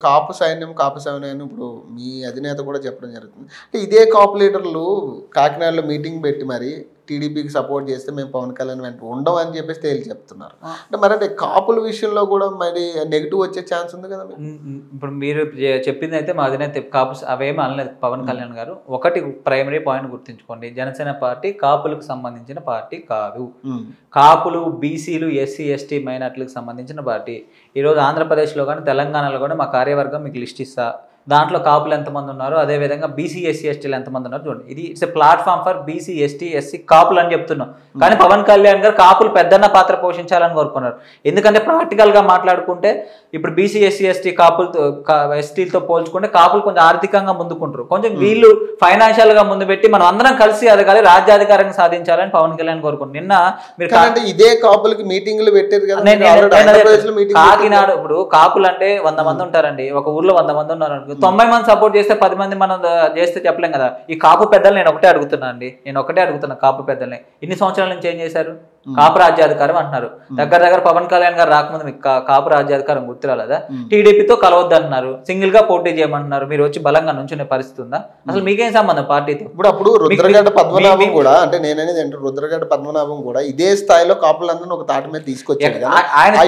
కాపు సైన్యం ఇప్పుడు మీ అధినేత కూడా చెప్పడం జరుగుతుంది. అంటే ఇదే కాపు లీడర్లు కాకినాడలో మీటింగ్ పెట్టి మరి టీడీపీకి సపోర్ట్ చేస్తే మేము పవన్ కళ్యాణ్ వెంట ఉండవు అని చెప్పేసి తేల్చి చెప్తున్నారు. అంటే మరి అంటే కాపుల విషయంలో కూడా మరి నెగిటివ్ వచ్చే ఛాన్స్ ఉంది కదా. ఇప్పుడు మీరు చెప్పింది అయితే మా అధినేత కాపు అవేమీ అనలేదు పవన్ కళ్యాణ్ గారు. ఒకటి ప్రైమరీ పాయింట్ గుర్తుంచుకోండి, జనసేన పార్టీ కాపులకు సంబంధించిన పార్టీ కాదు. కాపులు, బీసీలు, ఎస్సీ, ఎస్టీ మైనార్టీలకు సంబంధించిన పార్టీ. ఈరోజు ఆంధ్రప్రదేశ్లో కానీ తెలంగాణలో కూడా మా కార్యవర్గం మీకు లిస్ట్ ఇస్తా, దాంట్లో కాపులు ఎంతమంది ఉన్నారు, అదేవిధంగా బీసీ, ఎస్సీ, ఎస్టీలు ఎంతమంది ఉన్నారు చూడండి. ఇది it's a platform for BC, ST, SC కాపులు అని చెప్తున్నాం. కానీ పవన్ కళ్యాణ్ గారు కాపులు పెద్దన్న పాత్ర పోషించాలని కోరుకున్నారు. ఎందుకంటే ప్రాక్టికల్గా మాట్లాడుకుంటే ఇప్పుడు బీసీ, ఎస్సీ, ఎస్టీ కాపులతో ఎస్టీలతో పోల్చుకుంటే కాపులు కొంచెం ఆర్థికంగా ముందుకుంటారు. కొంచెం వీళ్ళు ఫైనాన్షియల్గా ముందు పెట్టి మనం అందరం కలిసి అదగాలి, రాజ్యాధికారం సాధించాలని పవన్ కళ్యాణ్ కోరుకుంటున్నారు. నిన్న మీరు ఇదే కాపులకి మీటింగ్లు పెట్టారు కదా. కాకినాడ ఇప్పుడు కాపులు అంటే 100 మంది ఉంటారండి, ఒక ఊర్లో 100 మంది ఉన్నారు. 90 మంది సపోర్ట్ చేస్తే 10 మంది మనం చేస్తే చెప్పలేం కదా. ఈ కాపు పెద్దలు నేను ఒకటే అడుగుతున్నా కాపు పెద్దల్ని ఇన్ని సంవత్సరాల నుంచి ఏం చేశారు? కాపు రాజ్యాధికారం అంటున్నారు. దగ్గర పవన్ కళ్యాణ్ గారు రాకముందు మీకు కాపు రాజ్యాధికారం గుర్తు రాలేదా? టీడీపీతో కలవద్దు అంటున్నారు, సింగిల్ గా పోటీ చేయమంటున్నారు. మీరు వచ్చి బలంగా నుంచునే పరిస్థితి ఉందా? అసలు మీకేం సంబంధం పార్టీతో? అప్పుడు రుద్రగడ్డ పద్మనాభం కూడా, అంటే నేననేది అంటే రుద్రగడ్డ పద్మనాభం కూడా ఇదే స్థాయిలో కాపులందరూ ఒక తాటి మీద తీసుకొచ్చాడు. ఆ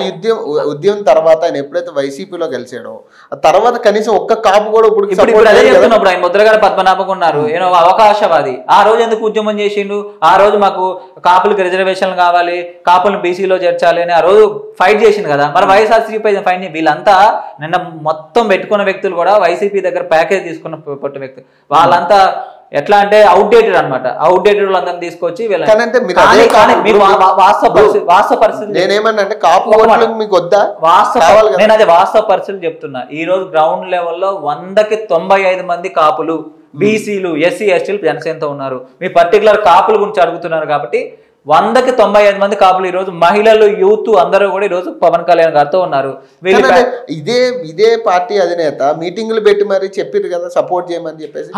ఉద్యమం తర్వాత ఆయన ఎప్పుడైతే వైసీపీలో గెలిచాడో ఆ తర్వాత కనీసం ఒక్క కాపు కూడా ఇప్పుడు అదే చెప్తున్నప్పుడు ఆయన ముద్రగడ్డ పద్మనాభం ఉన్నారు, ఏదో అవకాశవాది. ఆ రోజు ఎందుకు ఉద్యమం చేసిండు? ఆ రోజు మాకు కాపులకు రిజర్వేషన్ కావాలి, కాపులను బీసీలో చేర్చాలి అని ఆ రోజు ఫైట్ చేసింది కదా. మరి వైఎస్ఆర్సీపీ ఫైట్ వీళ్ళంతా నిన్న మొత్తం పెట్టుకున్న వ్యక్తులు కూడా వైసీపీ దగ్గర ప్యాకేజ్ తీసుకున్న పొట్టు వ్యక్తులు వాళ్ళంతా ఎట్లా అంటే అవుట్డేటెడ్ అనమాట. అవుట్డేటెడ్ వాళ్ళందరినీ తీసుకొచ్చి వాస్తవ పరిస్థితి నేను అదే వాస్తవ పరిస్థితులు చెప్తున్నా. ఈ రోజు గ్రౌండ్ లెవెల్లో 100కి 95 మంది కాపులు, బీసీలు, ఎస్సీ, ఎస్టీలు జనసేనతో ఉన్నారు. మీ పర్టికులర్ కాపుల గురించి అడుగుతున్నారు కాబట్టి 100కి 95 మంది కాపులు ఈ రోజు మహిళలు, యూత్ అందరూ కూడా ఈ రోజు పవన్ కళ్యాణ్ గారితో ఉన్నారు. ఇదే పార్టీ అధినేత మీటింగ్లు పెట్టి మరి చెప్పారు కదా సపోర్ట్ చేయమని చెప్పేసి.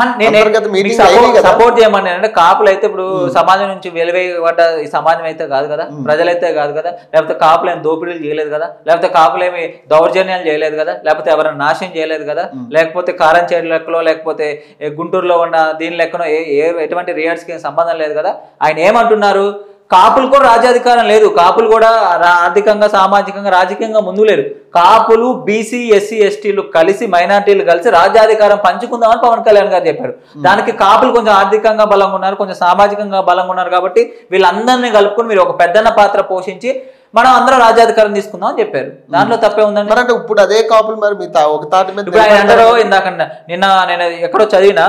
సపోర్ట్ చేయమని అంటే కాపులు అయితే ఇప్పుడు సమాజం నుంచి వెలువైపడ్డ ఈ సమాజం అయితే కాదు కదా, ప్రజలైతే కాదు కదా, లేకపోతే కాపులు ఏమి దోపిడీలు చేయలేదు కదా, లేకపోతే కాపులు ఏమి దౌర్జన్యాలు చేయలేదు కదా, లేకపోతే ఎవరైనా నాశనం చేయలేదు కదా, లేకపోతే కారంచేడు లెక్కలో లేకపోతే గుంటూరులో ఉన్న దీని లెక్కనో ఎటువంటి రియార్డ్స్కి సంబంధం లేదు కదా. ఆయన ఏమంటున్నారు? కాపులు కూడా రాజ్యాధికారం లేదు, కాపులు కూడా ఆర్థికంగా, సామాజికంగా, రాజకీయంగా ముందు లేరు. కాపులు, బీసీ, ఎస్సీ, ఎస్టీలు కలిసి, మైనార్టీలు కలిసి రాజ్యాధికారం పంచుకుందామని పవన్ కళ్యాణ్ గారు చెప్పారు. దానికి కాపులు కొంచెం ఆర్థికంగా బలంగా ఉన్నారు, కొంచెం సామాజికంగా బలంగా ఉన్నారు కాబట్టి వీళ్ళందరినీ కలుపుకొని మీరు ఒక పెద్దన్న పాత్ర పోషించి మనం అందరం రాజ్యాధికారం తీసుకుందాం అని చెప్పారు. దాంట్లో తప్పే ఉందండి. ఇప్పుడు అదే కాపులు మరి ఒక తాటి మీద అందరూ ఇందాక నిన్న నేను ఎక్కడో చదివిన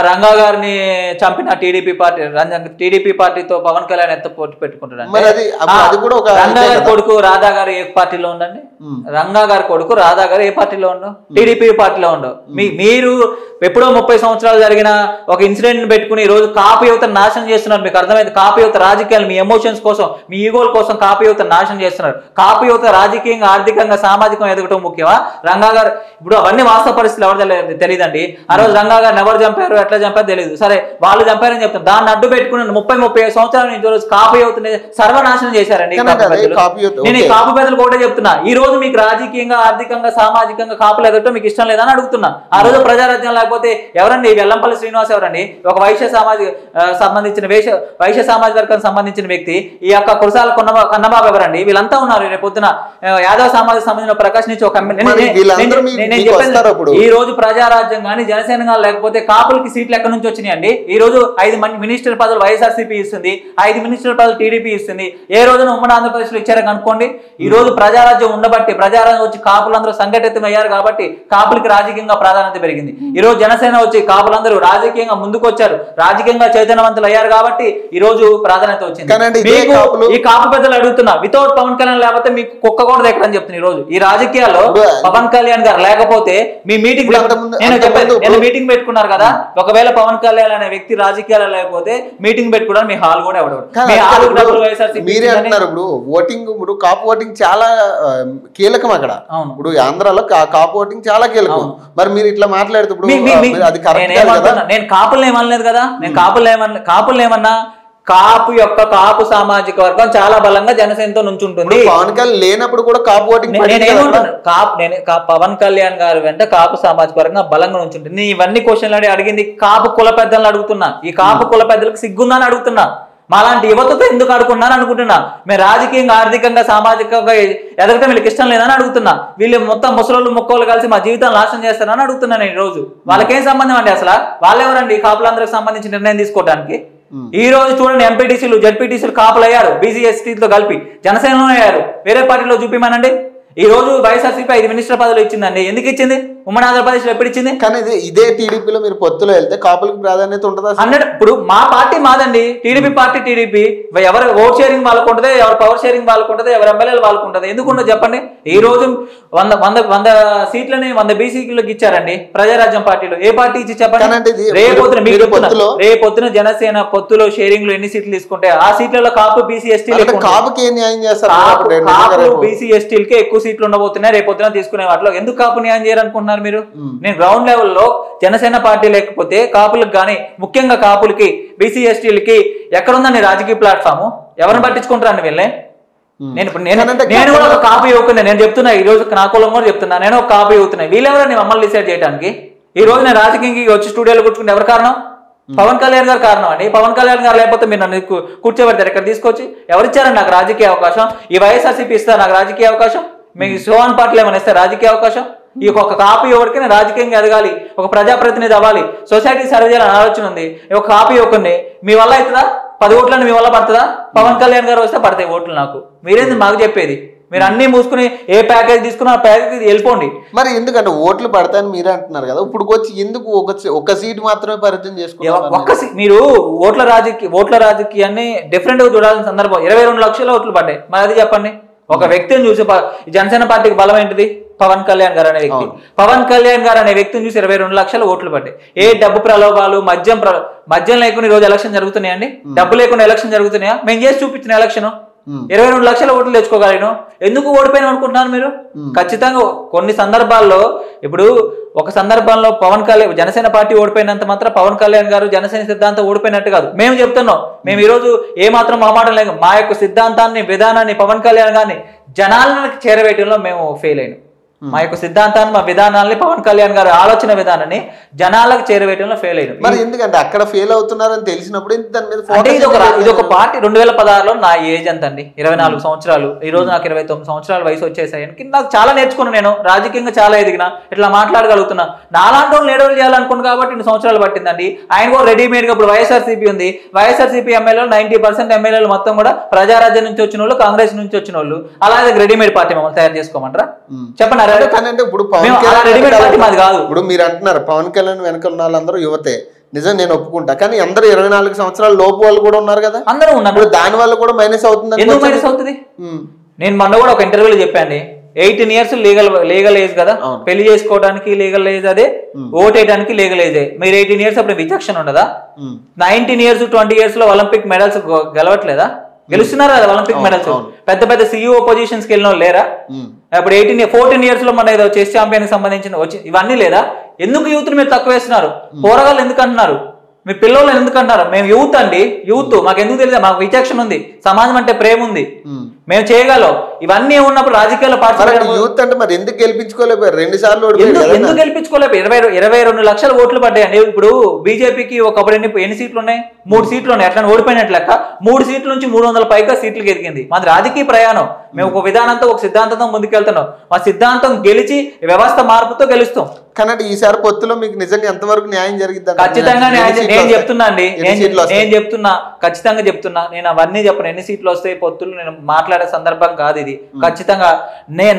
రంగా గారిని చంపిన టీడీపీ పార్టీతో పవన్ కళ్యాణ్ ఎంత పోటీ పెట్టుకుంటాడు? రంగా గారి కొడుకు రాధా గారు ఏ పార్టీలో ఉండండి? రంగా గారి కొడుకు రాధా గారు ఏ పార్టీలో ఉండవు? టీడీపీ పార్టీలో ఉండవు. మీరు ఎప్పుడో 30 సంవత్సరాలు జరిగిన ఒక ఇన్సిడెంట్ పెట్టుకుని ఈ రోజు కాపు యువత నాశనం చేస్తున్నారు. మీకు అర్థమైంది? కాపు యువత రాజకీయాలు మీ ఎమోషన్స్ కోసం, మీ ఈగోల కోసం కాపు యువత నాశనం చేస్తున్నారు. కాపు యువత రాజకీయంగా, ఆర్థికంగా, సామాజికంగా ఎదగటం ముఖ్యమా? రంగా గారు ఇప్పుడు అవన్నీ వాస్తవ పరిస్థితులు ఎవరు తెలియదండి. ఆ రోజు రంగా గారిని ఎవరు చంపారు, ఎట్లా చంపారు తెలియదు. సరే వాళ్ళు చంపారని చెప్తారు. దాన్ని అడ్డు పెట్టుకుని 30-35 సంవత్సరాల నుంచి కాపు యువతని సర్వనాశనం చేశారండి. నేను ఈ కాపు పెద్దలు కూడా చెప్తున్నా, ఈ రోజు మీకు రాజకీయంగా, ఆర్థికంగా, సామాజికంగా కాపులు ఎదగటం మీకు ఇష్టం లేదని అడుగుతున్నా. ఆ రోజు ప్రజారాజ్యం లేకపోతే ఎవరండి? వెల్లంపల్లి శ్రీనివాస్ ఎవరండి? ఒక వైశ్య సమాజ వర్గానికి సంబంధించిన వ్యక్తి. ఈ యొక్క కురసాల కన్నబాబు ఎవరండి? వీళ్ళంతా ఉన్నారు. రేపు పొద్దున యాదవ సమాజం సంబంధించిన ప్రకాష్ నుంచి ఒక ఈ రోజు ప్రజారాజ్యం కానీ, జనసేన కానీ లేకపోతే కాపులకి సీట్లు ఎక్కడి నుంచి వచ్చినాయండి? ఈ రోజు 5 మినిస్టర్ పదవులు వైఎస్ఆర్సీపీ ఇస్తుంది, 5 మినిస్టర్ పదవులు టీడీపీ ఇస్తుంది. ఏ రోజున ఉమ్మడి ఆంధ్రప్రదేశ్ లో ఇచ్చారని కనుక్కోండి. ఈ రోజు ప్రజారాజ్యం ఉండబట్టి, ప్రజారాజ్యం వచ్చి కాపులందరూ సంఘటితం అయ్యారు కాబట్టి కాపులకి రాజకీయంగా ప్రాధాన్యత పెరిగింది. ఈ రోజు జనసేన వచ్చి కాపులందరూ రాజకీయంగా ముందుకు వచ్చారు, రాజకీయంగా చైతన్యవంతులు అయ్యారు కాబట్టి ఈ రోజు ప్రాధాన్యత వచ్చింది. ఈ కాపు పెద్దలు అడుగుతున్నా, వితౌట్ పవన్ కళ్యాణ్ లేకపోతే మీకు కుక్క కూడా దగ్గరని చెప్తున్నా. ఈ రోజు ఈ రాజకీయాల్లో పవన్ కళ్యాణ్ గారు లేకపోతే మీ మీటింగ్ మీటింగ్ పెట్టుకున్నారు కదా, ఒకవేళ పవన్ కళ్యాణ్ అనే వ్యక్తి రాజకీయాలు లేకపోతే మీటింగ్ పెట్టుకోవడానికి మీ హాల్ కూడా ఎవడవు. మీరే అంటున్నారు ఇప్పుడు ఓటింగ్, ఇప్పుడు కాపు ఓటింగ్ చాలా కీలకం అక్కడ. ఇప్పుడు ఆంధ్రాలో కాపు ఓటింగ్ చాలా కీలకం. మరి మీరు ఇట్లా మాట్లాడుతూ నేను కాపులు ఏమనలేదు కదా, నేను కాపులు ఏమన్నా కాపు సామాజిక వర్గం చాలా బలంగా జనసేనతో నుంచుంటుంది. పవన్ కళ్యాణ్ లేనప్పుడు కూడా కాపు ఓటింగ్ పవన్ కళ్యాణ్ గారు వెంట కాపు సామాజిక వర్గం బలంగా నుంచుంటుంది. నేను ఇవన్నీ క్వశ్చన్లు అడిగింది కాపు కుల పెద్దలను అడుగుతున్నా. ఈ కాపు కుల పెద్దలకు సిగ్గుందని అడుగుతున్నా. మాలాంటి యువతతో ఎందుకు ఆడుకున్నాను అనుకుంటున్నా. మేము రాజకీయంగా ఆర్థికంగా సామాజికంగా ఎదగటం వీళ్ళకి ఇష్టం లేదని అడుగుతున్నా. వీళ్ళు మొత్తం ముసలోళ్ళు మొక్కలు కలిసి మా జీవితాన్ని నాశనం చేస్తారని అడుగుతున్నాను నేను ఈ రోజు. వాళ్ళకేం సంబంధం అండి అసలు? వాళ్ళెవరండి కాపులందరికి సంబంధించి నిర్ణయం తీసుకోవడానికి? ఈ రోజు చూడండి ఎంపీటీసీలు జడ్పీటీసీలు కాపులు అయ్యారు, బీసీ ఎస్టీలతో కలిపి జనసేనలో అయ్యారు. వేరే పార్టీలో చూపిమానండి. ఈ రోజు వైఎస్ఆర్సీపీ 5 మినిస్టర్ పదవులు ఇచ్చిందండి. ఎందుకు ఇచ్చింది? ఉమ్మడి ఆంధ్రప్రదేశ్ లో ఎప్పుడు ఇచ్చింది? కానీ ఇదే టీడీపీలో మీరు పొత్తులో వెళ్తే కాపులకు ప్రాధాన్యత ఉంటుందా? 100. ఇప్పుడు మా పార్టీ మాదండి, టీడీపీ పార్టీ టీడీపీ. ఎవరు ఓట్ షేరింగ్ వాళ్ళకు ఉంటుంది, ఎవరు పవర్ షేరింగ్ వాళ్ళకు ఉంటుంది, ఎవరు ఎమ్మెల్యేలు వాళ్ళకు ఉంటుంది. ఎందుకుండో చెప్పండి. ఈ రోజు 100 సీట్లని 100 బీసీలకు ఇచ్చారండి ప్రజారాజ్యం పార్టీలో. ఏ పార్టీ ఇచ్చి చెప్పండి? రేపొద్దున జనసేన పొత్తులో షేరింగ్ లో ఎన్ని సీట్లు తీసుకుంటే ఆ సీట్లలో కాపు బీసీ ఎస్టీ కాపుకి ఏం న్యాయం చేస్తారు? కాపు బీసీ ఎస్టీలకి ఎక్కువ సీట్లు ఉండబోతున్నాయి రేపొద్దున తీసుకునే వాటిలో. ఎందుకు కాపు న్యాయం చేయాలనుకుంటున్నారు మీరు? నేను గ్రౌండ్ లెవెల్లో జనసేన పార్టీ లేకపోతే కాపులకు కానీ ముఖ్యంగా కాపులకి బీసీ ఎస్టీలకి ఎక్కడుందండి రాజకీయ ప్లాట్ఫామ్? ఎవరిని పట్టించుకుంటారండి వీళ్ళని? నేను కూడా ఒక కాపు యువకునే. నేను చెప్తున్నా ఈ రోజు నా కులం కూడా చెప్తున్నా, నేను ఒక కాపు యువతున్నాయి. వీళ్ళెవరని మమ్మల్ని డిసైడ్ చేయడానికి? ఈ రోజు నేను రాజకీయంగా వచ్చి స్టూడియోలో కూర్చుకుంటే ఎవరు కారణం? పవన్ కళ్యాణ్ గారు కారణం అండి. పవన్ కళ్యాణ్ గారు లేకపోతే మీరు నన్ను కూర్చోబెడతారు ఇక్కడ తీసుకొచ్చి. ఎవరిచ్చారండి నాకు రాజకీయ అవకాశం? ఈ వైఎస్ఆర్సీపీ ఇస్తారు నాకు రాజకీయ అవకాశం? మీకు సోహన్ పార్టీలు ఏమైనా ఇస్తారు రాజకీయ అవకాశం? ఈ ఒక కాపీ యువడికి నేను రాజకీయంగా ఎదగాలి, ఒక ప్రజాప్రతినిధి అవ్వాలి, సొసైటీ సర్వ్ చేయాలని ఆలోచన ఉంది. ఒక కాపీ యువకుని మీ వల్ల అవుతుందా? 10 ఓట్లని మీ వల్ల పడుతుందా? పవన్ కళ్యాణ్ గారు వస్తే పడతాయి ఓట్లు నాకు. మీరేంది మాకు చెప్పేది? మీరు అన్ని మూసుకుని ఏ ప్యాకేజ్ తీసుకున్నా ఆ ప్యాకేజ్ వెళ్ళిపోండి. మరి ఎందుకంటే ఓట్లు పడతాయని మీరే అంటున్నారు కదా, ఇప్పుడు వచ్చి ఎందుకు ఒక సీట్ మాత్రమే పరిచయం చేసుకున్నారు? మీరు ఓట్ల రాజకీయాన్ని డిఫరెంట్ గా చూడాల్సిన సందర్భం. 22 లక్షల ఓట్లు పడ్డాయి. మరి అది చెప్పండి. ఒక వ్యక్తిని చూసి జనసేన పార్టీకి బలం ఏంటిది? పవన్ కళ్యాణ్ గారు అనే వ్యక్తి. పవన్ కళ్యాణ్ గారు అనే వ్యక్తిని చూసి 22 లక్షల ఓట్లు పడ్డాయి. ఏ డబ్బు ప్రలోభాలు మద్యం లేకుండా ఈ రోజు ఎలక్షన్ జరుగుతున్నాయండి? డబ్బు లేకుండా ఎలక్షన్ జరుగుతున్నాయా? మేము చేసి చూపించిన ఎలక్షన్ 22 లక్షల ఓట్లు తెచ్చుకోగలను. ఎందుకు ఓడిపోయినా అనుకుంటున్నారు మీరు? ఖచ్చితంగా కొన్ని సందర్భాల్లో, ఇప్పుడు ఒక సందర్భంలో పవన్ కళ్యాణ్ జనసేన పార్టీ ఓడిపోయినంత మాత్రం పవన్ కళ్యాణ్ గారు జనసేన సిద్ధాంతం ఓడిపోయినట్టు కాదు. మేము చెప్తున్నాం, మేము ఈ రోజు ఏ మాత్రం మొహమాటం లేదు. మా యొక్క సిద్ధాంతాన్ని విధానాన్ని పవన్ కళ్యాణ్ గారిని జనాలకు చేరవేయడంలో మేము ఫెయిల్ అయినాం. మా యొక్క సిద్ధాంతాన్ని మా విధానాన్ని పవన్ కళ్యాణ్ గారి ఆలోచన విధానాన్ని జనాలకు చేరవేయడంలో ఫెయిల్ అయ్యారు. మరి ఎందుకంటే అక్కడ ఫెయిల్ అవుతున్నారని తెలిసినప్పుడు ఇది ఒక పార్టీ. 2016లో నా ఏజ్ ఎంత అండి? 24 సంవత్సరాలు. ఈ రోజు నాకు 29 సంవత్సరాల వయసు వచ్చేసాయని నాకు చాలా నేర్చుకున్నాను. నేను రాజకీయంగా చాలా ఎదిగిన, ఇట్లా మాట్లాడగలుగుతున్నా. నాలాంటి వాళ్ళు లీడర్లు చేయాలనుకున్నాను కాబట్టి 2 సంవత్సరాలు పట్టిందండి. ఆయన కూడా రెడీమేడ్ గా ఇప్పుడు వైఎస్ఆర్సీపీ ఉంది. వైఎస్ఆర్సీపీ ఎమ్మెల్యేలు 90% ఎమ్మెల్యేలు మొత్తం కూడా ప్రజారాజ్యం నుంచి వచ్చిన వాళ్ళు, కాంగ్రెస్ నుంచి వచ్చిన వాళ్ళు. అలాగే రెడీమేడ్ పార్టీ మమ్మల్ని తయారు చేసుకోమంటారా? చెప్పండి. ఇప్పుడు మీరు అంటున్నారు పవన్ కళ్యాణ్ వెనక ఉన్న వాళ్ళందరూ యువతే. నిజం, నేను ఒప్పుకుంటా. కానీ అందరూ 24 సంవత్సరాల లోపు వాళ్ళు కూడా ఉన్నారు కదా, అందరూ ఉన్నారు. దాని వల్ల కూడా మైనస్ అవుతుంది. ఎందుకు మైనస్ అవుతుంది? నేను మొన్న కూడా ఒక ఇంటర్వ్యూలో చెప్పాను, 18 years లీగల్ ఏజ్ కదా, పెళ్లి చేసుకోవడానికి లీగల్ ఏజ్ అదే, ఓట్ వేయడానికి లీగల్ ఏజ్. మీరు 18 years అప్పుడు విచక్షణ ఉండదా? 19 years 20 years లో ఒలింపిక్ మెడల్స్ గెలవట్లేదా? గెలుస్తున్నారు కదా ఒలింపిక్ మెడల్స్. పెద్ద పెద్ద CEO పొజిషన్స్ కి వెళ్ళిన వాళ్ళు లేరా? ఇప్పుడు 14 years లో మన ఏదో చెస్ ఛాంపియన్ కి సంబంధించిన ఇవన్నీ లేదా? ఎందుకు యూత్ మీరు తక్కువ వేస్తున్నారు? పోరగాళ్ళు ఎందుకు అంటున్నారు? మీ పిల్లలు ఎందుకు అంటున్నారు? మేము యూత్ అండి, యూత్. మాకు ఎందుకు తెలియదు? మాకు విచక్షణ ఉంది, సమాజం అంటే ప్రేమ ఉంది, మేము చేయగలం. ఇవన్నీ ఉన్నప్పుడు రాజకీయాల్లో యూత్ అంటే మరి ఎందుకు గెలిపించుకోలేకపోయారు? 2 సార్లు ఎందుకు గెలిపించుకోలేకపోయారు? 22 లక్షల ఓట్లు పడ్డాయండి. ఇప్పుడు బీజేపీకి ఒకప్పుడు ఎన్ని సీట్లు ఉన్నాయి? 3 సీట్లు ఉన్నాయి. అట్లా ఓడిపోయినట్లు లెక్క 3 సీట్ల నుంచి 300 పైగా సీట్లకు ఎదిగింది. మాది రాజకీయ ప్రయాణం. మేము ఒక విధానంతో, ఒక సిద్ధాంతంతో ముందుకెళ్తున్నాం. మా సిద్ధాంతం గెలిచి వ్యవస్థ మార్పుతో గెలుస్తాం. కానీ ఈసారి పొత్తులో మీకు నిజంగా ఎంతవరకు న్యాయం జరిగింది? ఖచ్చితంగా నేను చెప్తున్నా అండి, నేను చెప్తున్నా, ఖచ్చితంగా చెప్తున్నా. నేను అవన్నీ చెప్పను. ఎన్ని సీట్లు వస్తాయి పొత్తులు నేను మాట్లాడే సందర్భం కాదు ఇది. ఖచ్చితంగా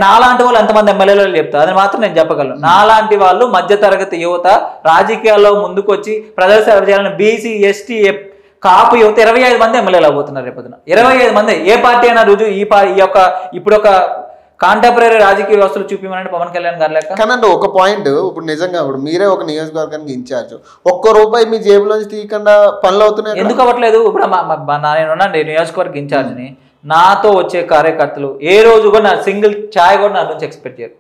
నాలాంటి వాళ్ళు ఎంతమంది ఎమ్మెల్యేలు చెప్తా, అది మాత్రం నేను చెప్పగలను. నాలాంటి వాళ్ళు మధ్యతరగతి యువత రాజకీయాల్లో ముందుకు వచ్చి ప్రజల సేవ చేయాలని బీసీ ఎస్టీ కాపు యువత 25 మంది ఎమ్మెల్యేలు అవబోతున్నారు రేపొద్దున. 25 మంది. ఏ పార్టీ అయినా రుజువు ఇప్పుడు ఒక కాంటెంపరీ రాజకీయ వ్యవస్థలు చూపిమనండి పవన్ కళ్యాణ్ గారు లెక్క. కానీ ఒక పాయింట్, ఇప్పుడు నిజంగా ఇప్పుడు మీరే ఒక నియోజకవర్గానికి ఇన్ఛార్జ్, ₹1 మీ జేబులోంచి తీయకుండా పనులు అవుతున్నాయి. ఎందుకు అవ్వట్లేదు? ఇప్పుడు నేనున్నాండి నియోజకవర్గ ఇన్ఛార్జ్ని. నాతో వచ్చే కార్యకర్తలు ఏ రోజు కూడా నా సింగిల్ ఛాయ్ కూడా నా నుంచి ఎక్స్పెక్ట్ చేయరు.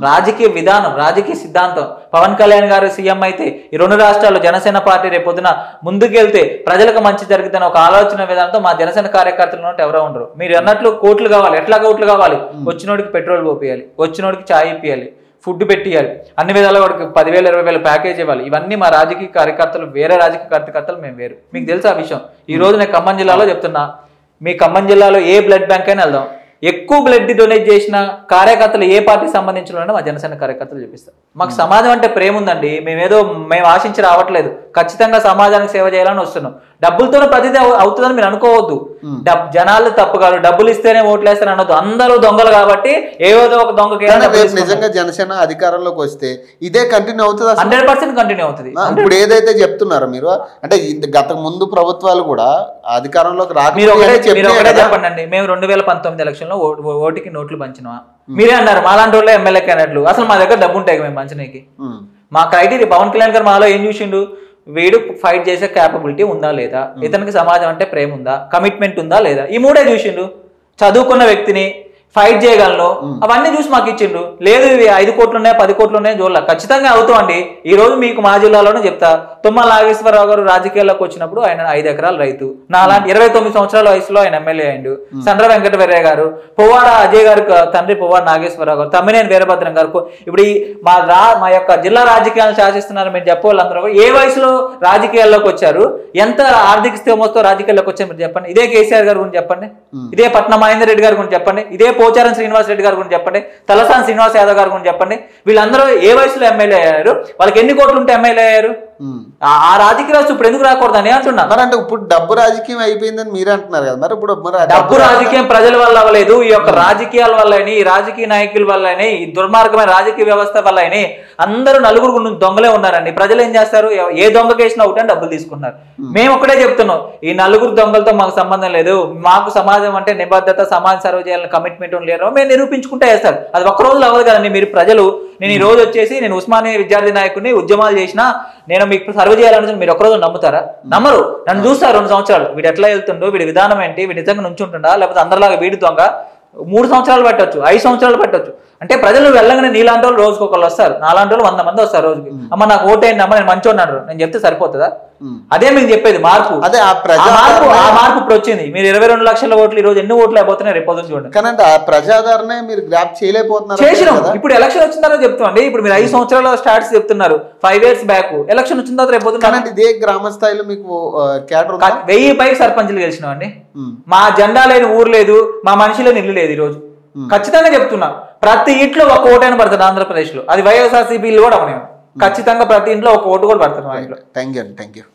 రాజకీయ విధానం, రాజకీయ సిద్ధాంతం. పవన్ కళ్యాణ్ గారు సీఎం అయితే ఈ 2 రాష్ట్రాల్లో జనసేన పార్టీ రేపొద్దున ముందుకెళ్తే ప్రజలకు మంచి జరుగుతున్న ఒక ఆలోచన విధానంతో మా జనసేన కార్యకర్తలు ఉన్నట్టు ఎవరో ఉండరు. మీరు అన్నట్లు కోట్లు కావాలి. ఎట్లా కోట్లు కావాలి? వచ్చినోడికి పెట్రోల్ పోపియాలి, వచ్చినోడికి ఛాయ్ ఇప్పియాలి, ఫుడ్ పెట్టియాలి, అన్ని విధాలుగా వాడికి 10,000 20,000 ప్యాకేజ్ ఇవ్వాలి. ఇవన్నీ మా రాజకీయ కార్యకర్తలు, వేరే రాజకీయ కార్యకర్తలు మేము వేరు. మీకు తెలుసు ఆ విషయం. ఈ రోజు నేను ఖమ్మం జిల్లాలో చెప్తున్నా, మీ ఖమ్మం జిల్లాలో ఏ బ్లడ్ బ్యాంక్ అయినా వెళ్దాం, ఎక్కువ బ్లడ్ డొనేట్ చేసిన కార్యకర్తలు ఏ పార్టీకి సంబంధించిన మా జనసేన కార్యకర్తలు చూపిస్తారు. మాకు సమాజం అంటే ప్రేమ ఉందండి. మేము ఆశించి రావట్లేదు. ఖచ్చితంగా సమాజానికి సేవ చేయాలని వస్తున్నాం. డబ్బులతోనే ప్రతిదీ అవుతుందని మీరు అనుకోవద్దు. జనాలు తప్పు కాదు, డబ్బులు ఇస్తేనే ఓట్లు వేస్తారు అనొద్దు. అందరూ దొంగలు కాబట్టి ఏదో ఒక దొంగకి నిజంగా జనసేన అధికారంలోకి వస్తే ఇదే కంటిన్యూ అవుతుంది, 100% కంటిన్యూ అవుతుంది. ఇప్పుడు ఏదైతే చెప్తున్నారో మీరు, అంటే గత ముందు ప్రభుత్వాలు కూడా అధికారంలోకి రాక మీరు ఒకటే చెప్పండి అండి, మేము 2019 ఎలక్షన్ లో ఓటుకి నోట్లు పంచినవా? మీరే అన్నారు మాలాంటి వాళ్ళు ఎమ్మెల్యే క్యాండిడేట్లు. అసలు మా దగ్గర డబ్బు ఉంటాయి మేము పంచనీకి. మా క్రైటీరియా పవన్ కళ్యాణ్ గారు మాలో ఏం చూసిండు? వీడు ఫైట్ చేసే క్యాపబిలిటీ ఉందా లేదా, ఇతనికి సమాజం అంటే ప్రేమ ఉందా, కమిట్మెంట్ ఉందా లేదా, ఈ 3 చూసిండు. చదువుకున్న వ్యక్తిని, ఫైట్ చేయగలను, అవన్నీ చూసి మాకు ఇచ్చిండు. లేదు ఇవి 5 కోట్లు ఉన్నాయి 10 కోట్లు ఉన్నాయి జోళ్ళ ఖచ్చితంగా అవుతామండి. ఈ రోజు మీకు మా జిల్లాలోనే చెప్తా, తుమ్మల నాగేశ్వరరావు గారు రాజకీయాల్లోకి వచ్చినప్పుడు ఆయన 5 ఎకరాల రైతు. నాలాంటి 29 సంవత్సరాల వయసులో ఆయన ఎమ్మెల్యే అయిండు. సండ్ర వెంకటవీరయ్య గారు, పువ్వాడ అజయ్ గారు తండ్రి పువ్వాడ నాగేశ్వరరావు గారు, తమ్మినేని వీరభద్రం గారు, ఇప్పుడు మా యొక్క జిల్లా రాజకీయాలను శాసిస్తున్నారు మీరు చెప్పేవాళ్ళందరూ ఏ వయసులో రాజకీయాల్లోకి వచ్చారు, ఎంత ఆర్థిక స్థితితో రాజకీయాల్లోకి వచ్చారు మీరు చెప్పండి. ఇదే కేసీఆర్ గారి గురించి చెప్పండి, ఇదే పట్నం మహేందర్ రెడ్డి గారి గురించి చెప్పండి, ఇదే పోచారం శ్రీనివాస్ రెడ్డి గారి గురించి చెప్పండి, తలసాని శ్రీనివాస్ యాదవ్ గారి గురించి చెప్పండి. వీళ్ళందరూ ఏ వయసులో ఎమ్మెల్యే అయ్యారు, వాళ్ళకి ఎన్ని కోట్లు ఉంటే ఎమ్మెల్యే అయ్యారు? ఆ రాజకీయ రాజు ఇప్పుడు ఎందుకు రాకూడదని అంటున్నా. అంటే ఇప్పుడు డబ్బు రాజకీయం అయిపోయిందని మీరే అంటున్నారు కదా, మరి ఇప్పుడు డబ్బు రాజకీయం ప్రజల వల్ల అవ్వలేదు. ఈ యొక్క రాజకీయాల వల్లనే, ఈ రాజకీయ నాయకుల వల్లనే, ఈ దుర్మార్గమైన రాజకీయ వ్యవస్థ వల్లనే అందరూ నలుగురు దొంగలే ఉన్నారండి. ప్రజలు ఏం చేస్తారు? ఏ దొంగ కేసినా ఒకటే డబ్బులు తీసుకుంటున్నారు. మేము ఒకటే చెప్తున్నాం, ఈ నలుగురు దొంగలతో మాకు సంబంధం లేదు. మాకు సమాజం అంటే నిబద్ధత, సమాజ సర్వ చేయాలని కమిట్మెంట్ లేరు. మేము నిరూపించుకుంటే వేస్తారు. అది ఒక్క రోజులో అవ్వదు కదండి. మీరు ప్రజలు, నేను ఈ రోజు వచ్చేసి నేను ఉస్మానియా విద్యార్థి నాయకుడిని, ఉద్యమాలు చేసినా నేను మీకు సర్వ్ చేయాలని మీరు ఒక్కరోజు నమ్ముతారా? నమ్మరు. నన్ను చూస్తారు 2 సంవత్సరాలు, వీడు ఎట్లా వెళ్తుండో, వీడి విధానం ఏంటి, వీడి నిజంగా నుంచుంటుండా, లేకపోతే అందరిలాగా వీడి దొంగ 3 సంవత్సరాలు పెట్టవచ్చు, 5 సంవత్సరాలు పెట్టవచ్చు. అంటే ప్రజలు వెళ్ళగానే నీలాంటి వాళ్ళు రోజుకి ఒకళ్ళు వస్తారు, నాలాంటి వాళ్ళు 100 మంది వస్తారు రోజుకి. అమ్మ నాకు ఓటేయండి అమ్మ, నేను మంచి ఉన్నాడు నేను చెప్తే సరిపోతుందా? అదే మీకు చెప్పేది మార్పు. అదే ఆ మార్పు ఇప్పుడు వచ్చింది. మీరు 22 లక్షల ఓట్లు, ఈ రోజు ఎన్ని ఓట్లు అయిపోతున్నాయి రేపు పొద్దున చూడండి. కానీ ఆ ప్రజాదరణ మీరు గ్రాప్ చేయలేకపోతున్నారు. చేసినాం. ఇప్పుడు ఎలక్షన్ వచ్చిందని చెప్తామండి. ఇప్పుడు మీరు 5 సంవత్సరాల స్టార్ట్స్ చెప్తున్నారు, 5 years బ్యాక్ ఎలక్షన్ వచ్చిన తర్వాత రేపు పొద్దున ఇదే గ్రామ స్థాయిలో మీకు 1000 పైకి సర్పంచ్లు గెలిచినాం అండి. మా జెండా లేని ఊరు లేదు, మా మనిషి లేని ఇల్లు లేదు. ఈ రోజు ఖచ్చితంగా చెప్తున్నా, ప్రతి ఇంట్లో ఒక ఓటైనా పడుతుంది ఆంధ్రప్రదేశ్ లో. అది వైఎస్ఆర్సీపీ కూడా అవనే ఖచ్చితంగా ప్రతి ఇంట్లో ఒక ఓటు కూడా పడుతుంది మా ఇంట్లో. Thank you.